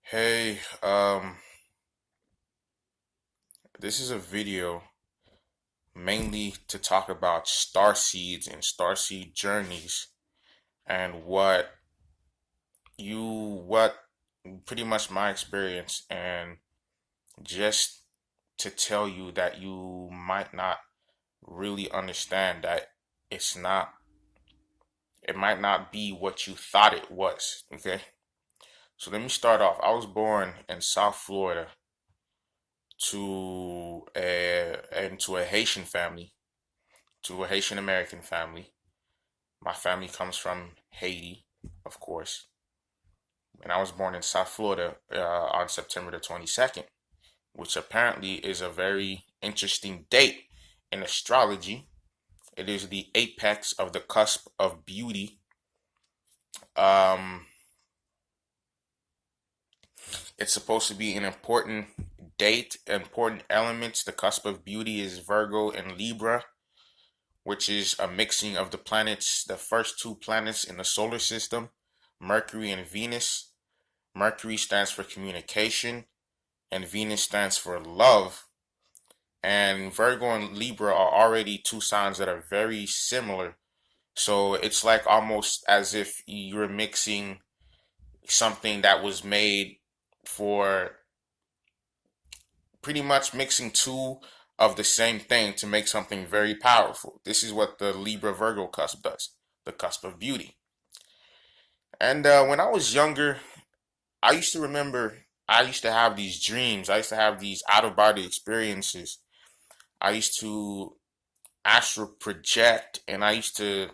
Hey, this is a video mainly to talk about star seeds and starseed journeys and what pretty much my experience, and just to tell you that you might not really understand that it's not, it might not be what you thought it was, okay? So let me start off. I was born in South Florida into a Haitian family, to a Haitian American family. My family comes from Haiti, of course, and I was born in South Florida on September the 22nd, which apparently is a very interesting date in astrology. It is the apex of the cusp of beauty. Um, it's supposed to be an important date, important elements. The cusp of beauty is Virgo and Libra, which is a mixing of the planets, the first two planets in the solar system, Mercury and Venus. Mercury stands for communication, and Venus stands for love. And Virgo and Libra are already two signs that are very similar. So it's like almost as if you're mixing something that was made for pretty much mixing two of the same thing to make something very powerful. This is what the Libra Virgo cusp does, the cusp of beauty. And when I was younger, I used to remember I used to have these dreams. I used to have these out of body experiences. I used to astral project, and I used to,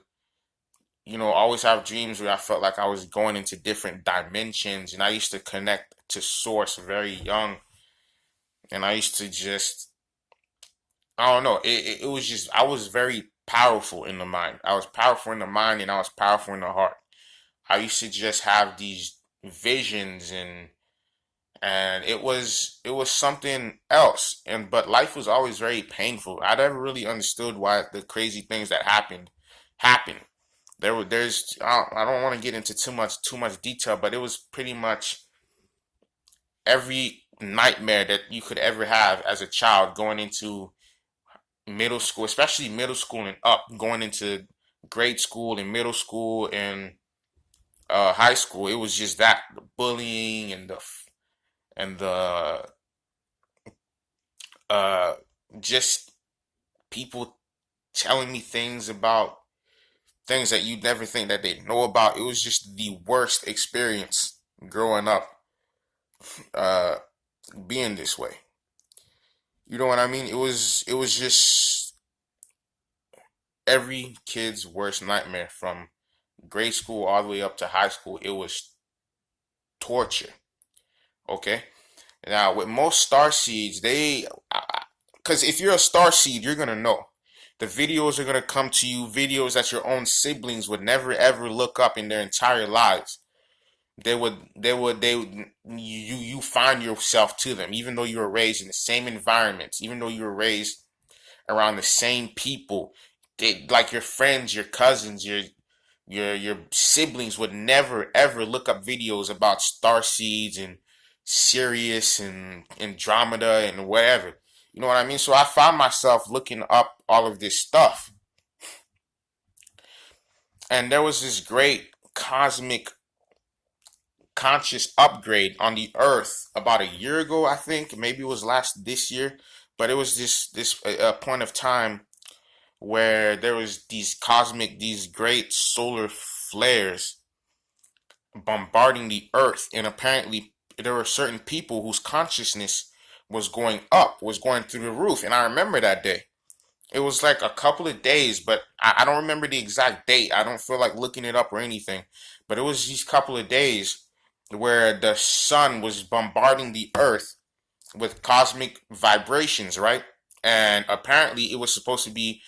always have dreams where I felt like I was going into different dimensions, and I used to connect to source very young, and I used to just, I don't know, it was just, I was very powerful in the mind. I was powerful in the mind, and I was powerful in the heart. I used to just have these visions, and it was something else, and but life was always very painful. I never really understood why the crazy things that happened. There's I don't want to get into too much detail, but it was pretty much every nightmare that you could ever have as a child going into middle school, especially middle school and up, going into grade school and middle school and high school. It was just that, the bullying and the uh just people telling me things about things that you'd never think that they know about. It was just the worst experience growing up, uh, being this way. You know what I mean? It was just every kid's worst nightmare from grade school all the way up to high school. It was torture. Okay. Now with most star seeds, because if you're a star seed, you're gonna know. The videos are gonna come to you, videos that your own siblings would never ever look up in their entire lives. You find yourself to them, even though you were raised in the same environments, even though you were raised around the same people. Like your friends, your cousins, your siblings would never ever look up videos about star seeds and Sirius and Andromeda and whatever. You know what I mean? So I found myself looking up all of this stuff, and there was this great cosmic conscious upgrade on the earth about a year ago. I think maybe it was last this year, but it was this point of time where there was these great solar flares bombarding the earth, and apparently there were certain people whose consciousness was going up, was going through the roof. And I remember that day. It was like a couple of days, but I don't remember the exact date. I don't feel like looking it up or anything. But it was these couple of days where the sun was bombarding the earth with cosmic vibrations, right? And apparently it was supposed to be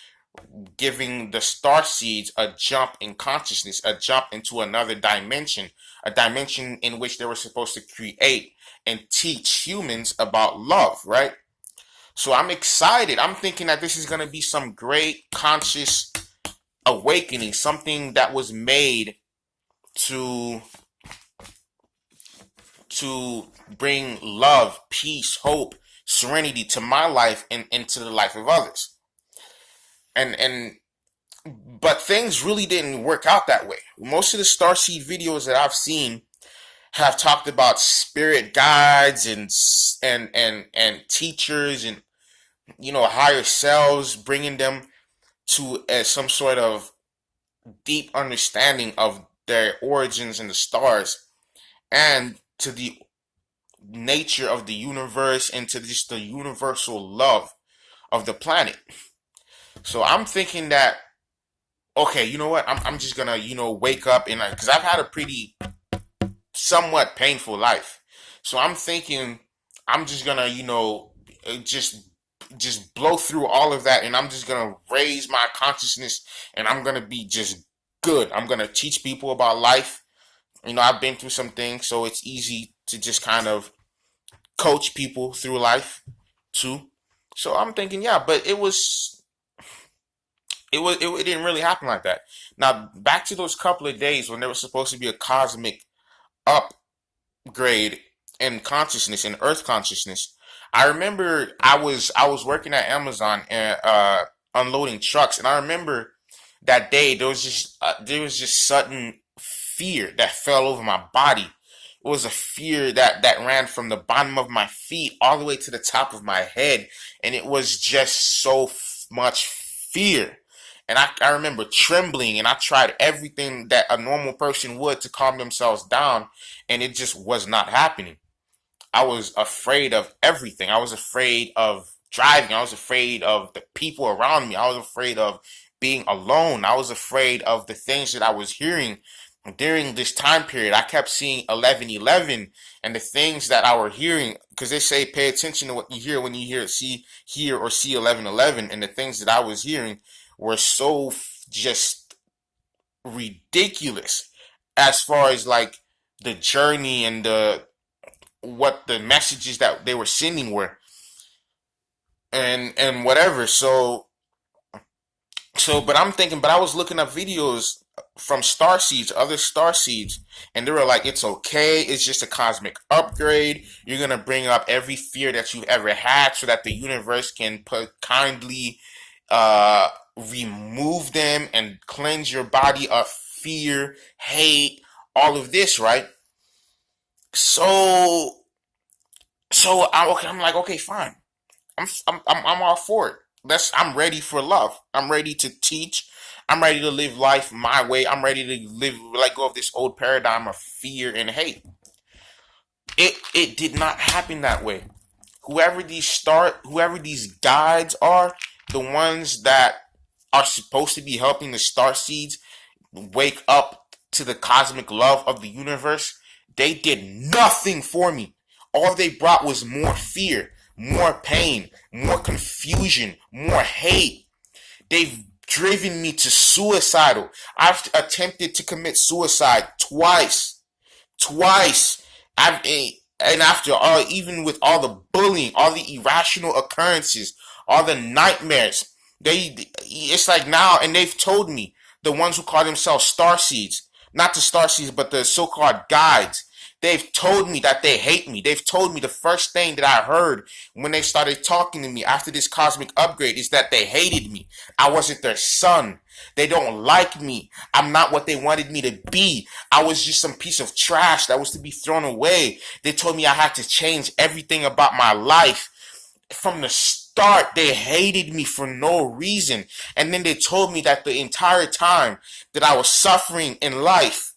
giving the star seeds a jump in consciousness, a jump into another dimension, a dimension in which they were supposed to create and teach humans about love, right? So I'm excited. I'm thinking that this is going to be some great conscious awakening, something that was made to to bring love, peace, hope, serenity to my life and into the life of others. And but things really didn't work out that way. Most of the Starseed videos that I've seen have talked about spirit guides and teachers and higher selves, bringing them to some sort of deep understanding of their origins in the stars and to the nature of the universe and to just the universal love of the planet. So I'm thinking that, okay, you know what? I'm just gonna, wake up and because I've had a pretty somewhat painful life. So I'm thinking I'm just gonna, just blow through all of that and I'm just gonna raise my consciousness and I'm gonna be just good. I'm gonna teach people about life. I've been through some things, so it's easy to just kind of coach people through life too. So I'm thinking, yeah, but it didn't really happen like that. Now back to those couple of days when there was supposed to be a cosmic upgrade in consciousness, in Earth consciousness. I remember I was working at Amazon and unloading trucks, and I remember that day there was just sudden fear that fell over my body. It was a fear that ran from the bottom of my feet all the way to the top of my head, and it was just so much fear. And I remember trembling, and I tried everything that a normal person would to calm themselves down, and it just was not happening. I was afraid of everything. I was afraid of driving. I was afraid of the people around me. I was afraid of being alone. I was afraid of the things that I was hearing during this time period. I kept seeing 1111 and the things that I were hearing because they say pay attention to what you hear when you hear or see 1111, and the things that I was hearing were so just ridiculous as far as like the journey and the what the messages that they were sending were and whatever. But I'm thinking, but I was looking up videos from star seeds, other star seeds, and they were like, it's okay, it's just a cosmic upgrade. You're gonna bring up every fear that you've ever had so that the universe can kindly uh remove them and cleanse your body of fear, hate, all of this, right? So I'm like, okay, fine. I'm all for it. I'm ready for love. I'm ready to teach. I'm ready to live life my way. I'm ready to let go of this old paradigm of fear and hate. It did not happen that way. Whoever these guides are, the ones that are supposed to be helping the star seeds wake up to the cosmic love of the universe, they did nothing for me. All they brought was more fear, more pain, more confusion, more hate. They've driven me to suicidal. I've attempted to commit suicide twice. Twice. And after all, even with all the bullying, all the irrational occurrences, all the nightmares, it's like now, and they've told me, the ones who call themselves star seeds, not the star seeds, but the so-called guides. They've told me that they hate me. They've told me the first thing that I heard when they started talking to me after this cosmic upgrade is that they hated me. I wasn't their son. They don't like me. I'm not what they wanted me to be. I was just some piece of trash that was to be thrown away. They told me I had to change everything about my life. From the start, they hated me for no reason. And then they told me that the entire time that I was suffering in life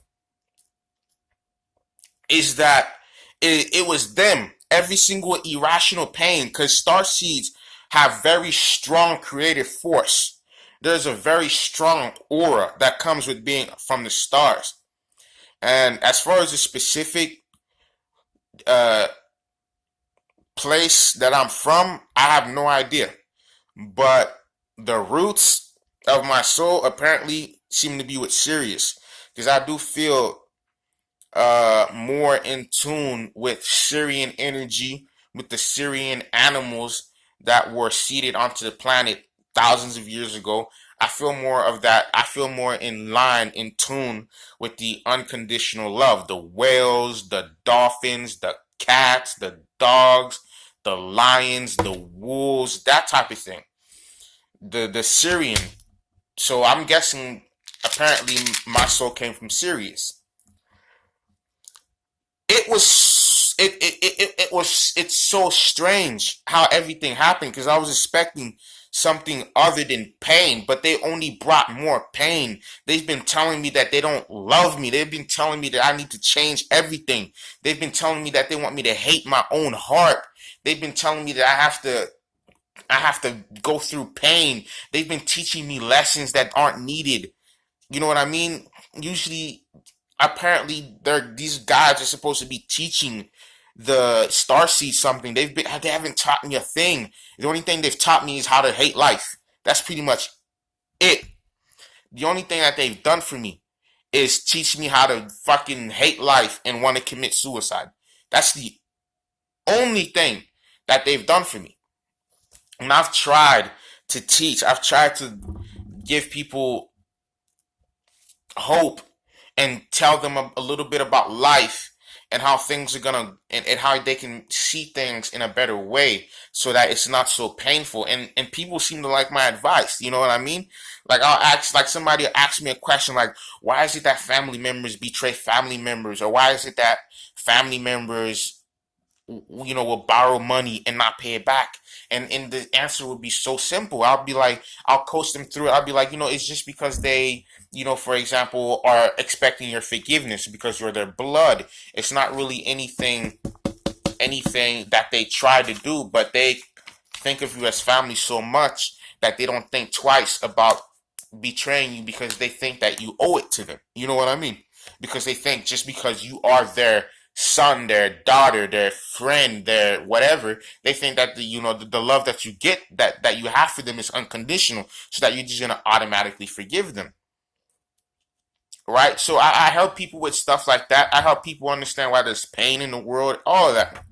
is that it was them. Every single irrational pain, because star seeds have very strong creative force. There's a very strong aura that comes with being from the stars. And as far as the specific uh, place that I'm from, I have no idea. But the roots of my soul apparently seem to be with Sirius. Because I do feel more in tune with Syrian energy, with the Syrian animals that were seeded onto the planet thousands of years ago. I feel more of that. I feel more in line, in tune with the unconditional love. The whales, the dolphins, the cats, the dogs, the lions, the wolves, that type of thing. The Syrian. So I'm guessing apparently my soul came from Sirius. It's so strange how everything happened because I was expecting something other than pain, but they only brought more pain. They've been telling me that they don't love me. They've been telling me that I need to change everything. They've been telling me that they want me to hate my own heart. They've been telling me that I have to go through pain. They've been teaching me lessons that aren't needed. You know what I mean? Usually, apparently, these guys are supposed to be teaching the Starseed something. They haven't taught me a thing. The only thing they've taught me is how to hate life. That's pretty much it. The only thing that they've done for me is teach me how to fucking hate life and want to commit suicide. That's the only thing that they've done for me. And I've tried to teach. I've tried to give people hope and tell them a little bit about life and how things are gonna and how they can see things in a better way so that it's not so painful, and people seem to like my advice. You know what I mean? Like I'll ask, like somebody will ask me a question like, why is it that family members betray family members, or why is it that family members, will borrow money and not pay it back? And the answer would be so simple. I'll be like, I'll coach them through it. I'll be like, it's just because they, for example, are expecting your forgiveness because you're their blood. It's not really anything that they try to do, but they think of you as family so much that they don't think twice about betraying you because they think that you owe it to them. You know what I mean? Because they think just because you are their son, their daughter, their friend, their whatever, they think that the love that you get, that you have for them is unconditional, so that you're just gonna automatically forgive them. Right? So I help people with stuff like that. I help people understand why there's pain in the world, all of that.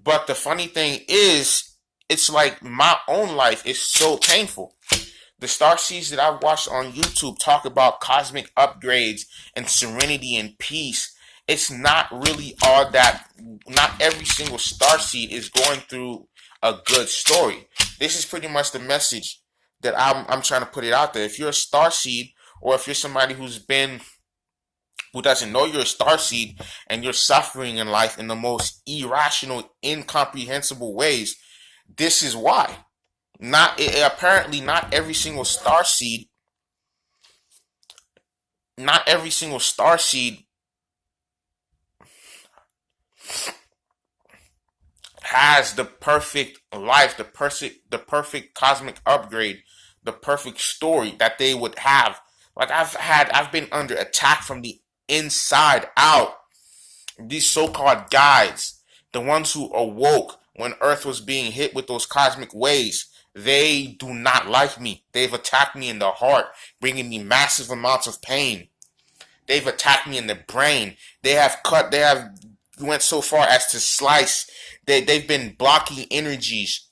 But the funny thing is, it's like my own life is so painful. The star seeds that I've watched on YouTube talk about cosmic upgrades and serenity and peace. It's not really all that. Not every single star seed is going through a good story. This is pretty much the message that I'm trying to put it out there. If you're a star seed, or if you're somebody who doesn't know you're a star seed and you're suffering in life in the most irrational, incomprehensible ways, this is why. Apparently not every single star seed, not every single star seed has the perfect life, the perfect cosmic upgrade, the perfect story that they would have. Like I've been under attack from the inside out. These so-called guides, the ones who awoke when Earth was being hit with those cosmic waves, they do not like me. They've attacked me in the heart, bringing me massive amounts of pain. They've attacked me in the brain. They have went so far as to slice. They've been blocking energies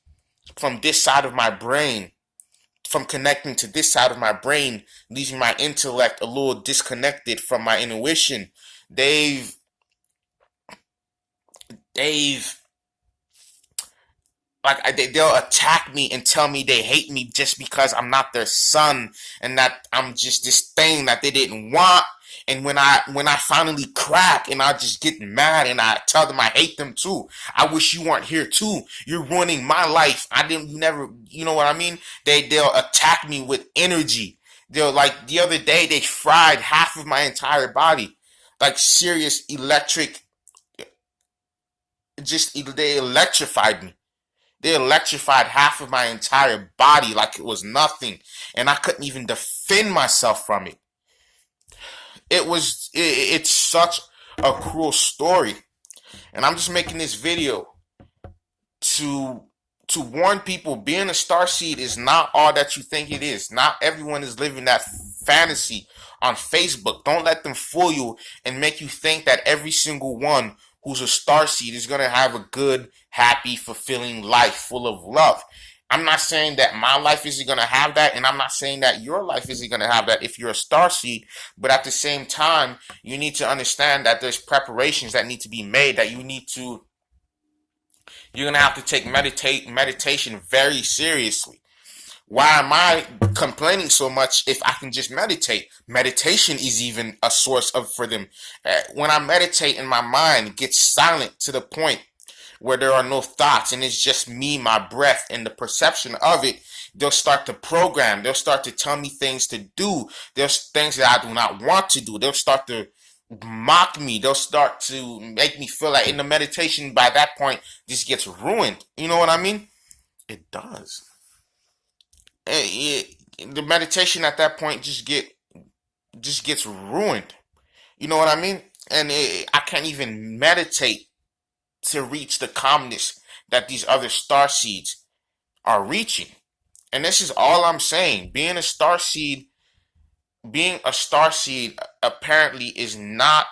from this side of my brain, from connecting to this side of my brain, leaving my intellect a little disconnected from my intuition. They've they'll attack me and tell me they hate me just because I'm not their son, and that I'm just this thing that they didn't want. And when I finally crack and I just get mad and I tell them I hate them too. I wish you weren't here too. You're ruining my life. I didn't you never you know what I mean? They'll attack me with energy. They'll, like the other day, they fried half of my entire body. Like serious electric, just they electrified me. They electrified half of my entire body like it was nothing, and I couldn't even defend myself from it. It's such a cruel story, and I'm just making this video to warn people. Being a star seed is not all that you think it is. Not everyone is living that fantasy on Facebook. Don't let them fool you and make you think that every single one who's a star seed is going to have a good, happy, fulfilling life full of love. I'm not saying that my life isn't going to have that, and I'm not saying that your life isn't going to have that if you're a star seed. But at the same time, you need to understand that there's preparations that need to be made, that you're going to have to take meditation very seriously. Why am I complaining so much if I can just meditate? Meditation is even a source of for them. When I meditate and my mind gets silent to the point where there are no thoughts and it's just me, my breath, and the perception of it, they'll start to program. They'll start to tell me things to do. There's things that I do not want to do. They'll start to mock me. They'll start to make me feel like in the meditation by that point just gets ruined. You know what I mean? It does. The meditation at that point just gets ruined. You know what I mean? And I can't even meditate to reach the calmness that these other star seeds are reaching. And this is all I'm saying. Being a star seed apparently is not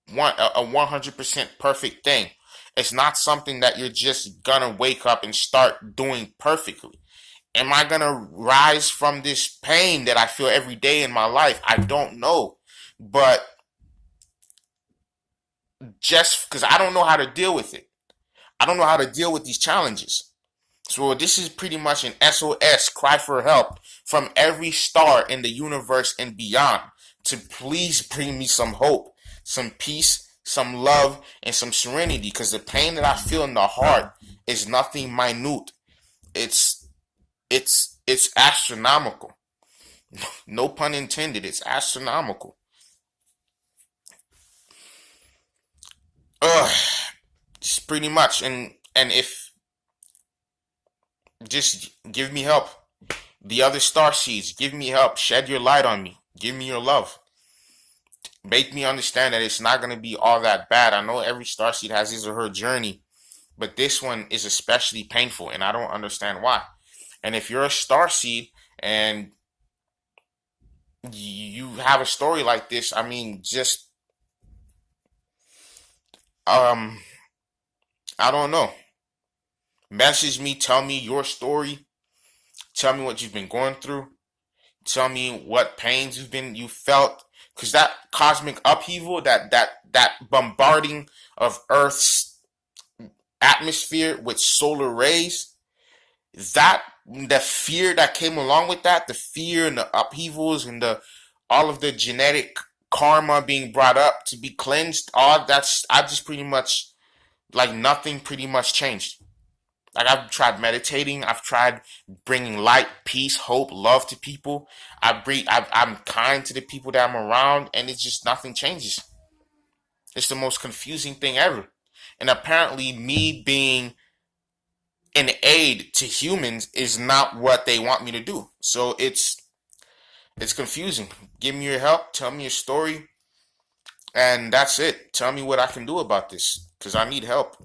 100% perfect thing. It's not something that you're just gonna wake up and start doing perfectly. Am I gonna rise from this pain that I feel every day in my life? I don't know. But just because I don't know how to deal with it, I don't know how to deal with these challenges. So this is pretty much an SOS, cry for help from every star in the universe and beyond to please bring me some hope, some peace, some love, and some serenity, because the pain that I feel in the heart is nothing minute. It's it's astronomical. No pun intended. It's astronomical. Ugh, just pretty much. And if just give me help. The other star seeds, give me help. Shed your light on me. Give me your love. Make me understand that it's not gonna be all that bad. I know every star seed has his or her journey, but this one is especially painful, and I don't understand why. And if you're a star seed and you have a story like this, I mean, just um, I don't know. Message me, tell me your story, tell me what you've been going through, tell me what pains you felt, because that cosmic upheaval, that bombarding of Earth's atmosphere with solar rays, that the fear that came along with that, the fear and the upheavals and the all of the genetic karma being brought up to be cleansed, all that's I just pretty much like nothing pretty much changed. Like I've tried meditating, I've tried bringing light, peace, hope, love to people. I'm kind to the people that I'm around, and it's just nothing changes. It's the most confusing thing ever. And apparently, me being an aid to humans is not what they want me to do. So it's confusing. Give me your help. Tell me your story, and that's it. Tell me what I can do about this, because I need help.